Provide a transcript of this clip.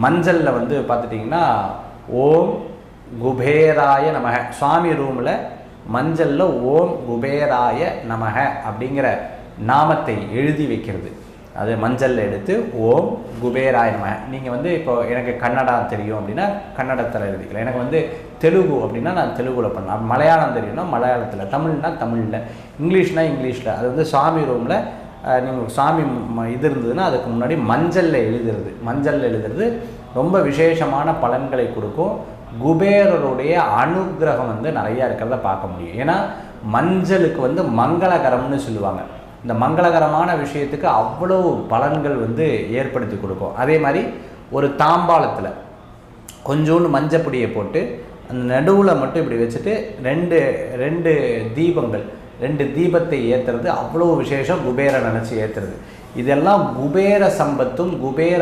மஞ்சளில் வந்து பார்த்துட்டிங்கன்னா ஓம் குபேராய நமக. சுவாமி ரூமில் மஞ்சளில் ஓம் குபேராய நமக அப்படிங்கிற நாமத்தை எழுதி வைக்கிறது. அது மஞ்சளில் எடுத்து ஓம் குபேராய நமக. நீங்கள் வந்து இப்போ எனக்கு கன்னடா தெரியும் அப்படின்னா கன்னடத்தில் எழுதிக்கலாம். எனக்கு வந்து தெலுங்கு அப்படின்னா நான் தெலுங்குல பண்ணலாம். மலையாளம் தெரியும்னா மலையாளத்தில், தமிழ்னா தமிழில், இங்கிலீஷ்னா இங்கிலீஷில். அது வந்து சுவாமி ரூமில் நீங்கள் சாமி இது இருந்ததுன்னா அதுக்கு முன்னாடி மஞ்சளில் எழுதுறது ரொம்ப விசேஷமான பலன்களை கொடுக்கும். குபேரருடைய அனுகிரகம் வந்து நிறையா இருக்கிறத பார்க்க முடியும். ஏன்னா மஞ்சளுக்கு வந்து மங்களகரம்னு சொல்லுவாங்க. இந்த மங்களகரமான விஷயத்துக்கு அவ்வளோ பலன்கள் வந்து ஏற்படுத்தி கொடுக்கும். அதே மாதிரி ஒரு தாம்பாளத்தில் கொஞ்சோண்டு மஞ்சப்பொடியை போட்டு அந்த நடுவில் மட்டும் இப்படி வச்சுட்டு ரெண்டு தீபங்கள், 2 தீபத்தை ஏற்றுறது அவ்வளோ விசேஷம். குபேர நினச்சி ஏற்றுறது இதெல்லாம் குபேர சம்பத்தும் குபேர